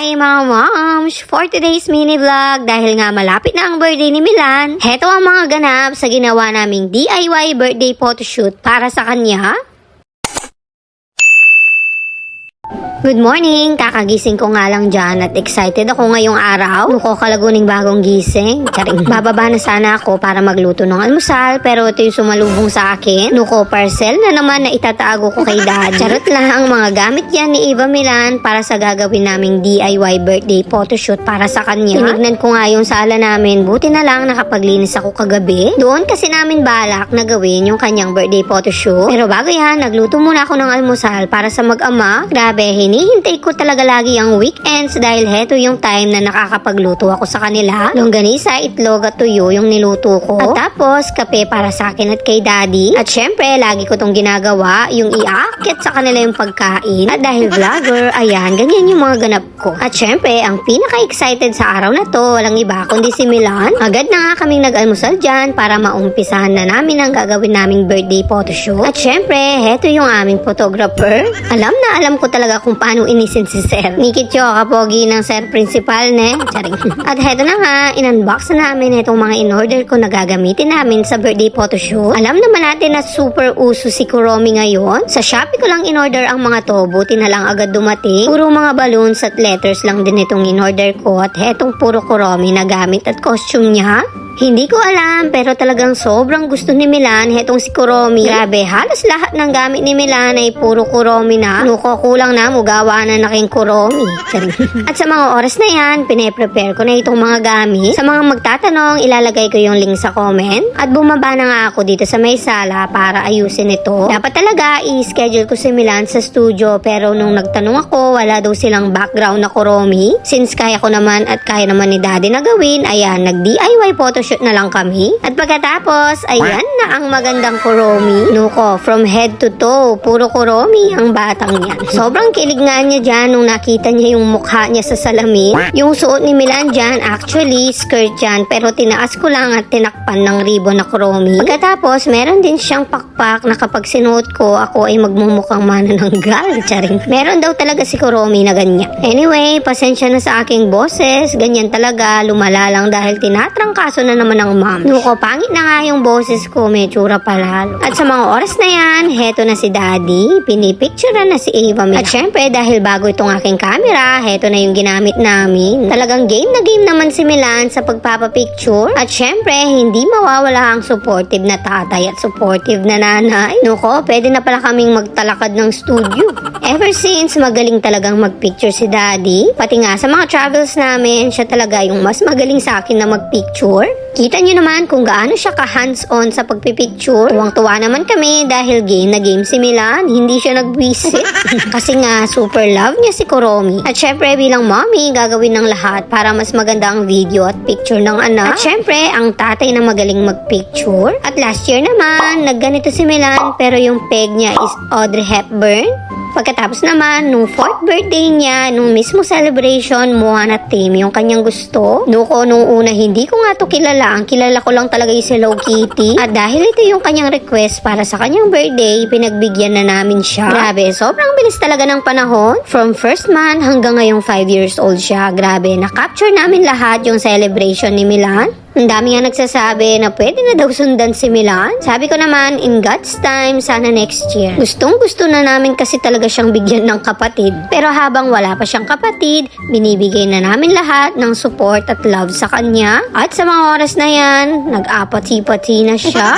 Hi mga moms! For today's mini vlog, dahil nga malapit na ang birthday ni Milan, heto ang mga ganap sa ginawa naming DIY birthday photoshoot para sa kanya. Good morning! Kakagising ko nga lang dyan at excited ako ngayong araw. Muko kalaguning bagong gising. Charing. Bababa na sana ako para magluto ng almusal pero ito yung sumalubong sa akin. Nuko parcel na naman na itatago ko kay dad. Charot lang ang mga gamit yan ni Eva Milan para sa gagawin naming DIY birthday photoshoot para sa kanya. Tinignan ko nga yung sala namin. Buti na lang nakapaglinis ako kagabi. Doon kasi namin balak na gawin yung kanyang birthday photoshoot. Pero bago yan, nagluto muna ako ng almusal para sa mag-ama. Grabe, hinihintay ko talaga lagi ang weekends dahil heto yung time na nakakapagluto ako sa kanila. Longganisa, itlog at tuyo yung niluto ko. At tapos, kape para sa akin at kay daddy. At syempre, lagi ko tong ginagawa, yung iaakit sa kanila yung pagkain. At dahil vlogger, ayan, ganyan yung mga ganap ko. At syempre, ang pinaka-excited sa araw na to, walang iba kundi si Milan. Agad na nga kaming nag-almusal dyan para maumpisahan na namin ang gagawin naming birthday photoshoot. At syempre, heto yung aming photographer. Alam na alam ko talaga kung paano inisin si Sir. Nikityo, kapogi ng Sir Principal, ne? Charing. At heto na nga, in-unbox na namin itong mga in-order ko na gagamitin namin sa birthday photoshoot. Alam naman natin na super uso si Kuromi ngayon. Sa Shopee ko lang in-order ang mga to, buti na lang agad dumating. Puro mga balloons at letters lang din itong in-order ko at hetong puro Kuromi na gamit at costume niya. Hindi ko alam, pero talagang sobrang gusto ni Milan hetong si Kuromi. Grabe, halos lahat ng gamit ni Milan ay puro Kuromi na. Nuko, kulang na, mugawa na naking Kuromi. At sa mga oras na yan, pine-prepare ko na itong mga gamit. Sa mga magtatanong, ilalagay ko yung link sa comment. At bumaba na nga ako dito sa may sala para ayusin ito. Dapat talaga, i-schedule ko si Milan sa studio, pero nung nagtanong ako, wala daw silang background na Kuromi. Since kaya ko naman at kaya naman ni daddy na gawin, ayan, nag-DIY photoshoot na lang kami. At pagkatapos, ayan na ang magandang Kuromi. Nuko, from head to toe, puro Kuromi ang batang yan. Sobrang kilig nga niya dyan nung nakita niya yung mukha niya sa salamin. Yung suot ni Milan dyan, actually, skirt yan, pero tinaas ko lang at tinakpan ng ribbon na Kuromi. Pagkatapos, meron din siyang pakpak na kapag sinuot ko, ako ay magmumukhang manananggal. Charing. Meron daw talaga si Kuromi na ganyan. Anyway, pasensya na sa aking boses. Ganyan talaga, lumala lang dahil tinatrangkaso na naman ng mom. Nuko, pangit na nga yung boses ko, may tsura pa lalo. At sa mga oras na yan, heto na si daddy, pinipicturean na si Eva Milan. At syempre, dahil bago itong aking camera, heto na yung ginamit namin. Talagang game na game naman si Milan sa pagpapapicture. At syempre, hindi mawawala ang supportive na tatay at supportive na nanay. Nuko, pwede na pala kaming magtalakad ng studio. Ever since, magaling talagang magpicture si daddy. Pati nga sa mga travels namin, siya talaga yung mas magaling sa akin na magpicture. Kita nyo naman kung gaano siya ka-hands-on sa pagpipicture. Tuwang-tuwa naman kami dahil game na game si Milan. Hindi siya nag-visit. Kasi nga, super love niya si Kuromi. At syempre, bilang mommy, gagawin ng lahat para mas maganda ang video at picture ng anak. At syempre, ang tatay na magaling mag-picture. At last year naman, nagganito si Milan pero yung peg niya is Audrey Hepburn. Pagkatapos naman, nung 4th birthday niya, nung mismo celebration, Moana theme yung kanyang gusto. Nuko, nung una, hindi ko nga to kilala. Ang kilala ko lang talaga yung si Hello Kitty. At dahil ito yung kanyang request para sa kanyang birthday, pinagbigyan na namin siya. Grabe, sobrang bilis talaga ng panahon. From first month hanggang ngayong 5 years old siya. Grabe, na-capture namin lahat yung celebration ni Milan. Ang dami nga nagsasabi na pwede na daw sundan si Milan. Sabi ko naman, in God's time, sana next year. Gustong-gusto na namin kasi talaga siyang bigyan ng kapatid. Pero habang wala pa siyang kapatid, binibigay na namin lahat ng support at love sa kanya. At sa mga oras na yan, nag-apati-pati na siya.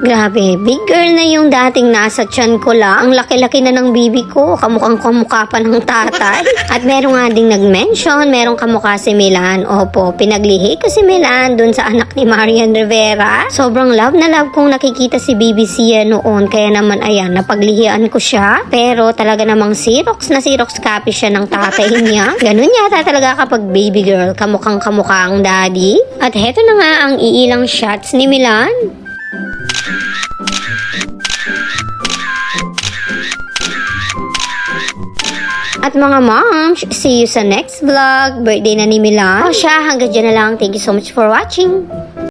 Grabe, big girl na yung dating nasa tiyan ko lang. Ang laki-laki na ng bibi ko, kamukhang kamukha pa ng tatay. At meron nga ding nag-mention, merong kamukha si Milan. Opo, pinaglihi ko si Milan dun sa anak ni Marian Rivera. Sobrang love na love kong nakikita si BBC noon, kaya naman ayan, napaglihian ko siya. Pero talaga namang Xerox na Xerox copy siya ng tatay niya. Ganun yata talaga kapag baby girl, kamukhang kamukha ang daddy. At heto na nga ang iilang shots ni Milan. At mga moms, see you sa next vlog. Birthday na ni Milan. O siya, hanggang dyan na lang. Thank you so much for watching.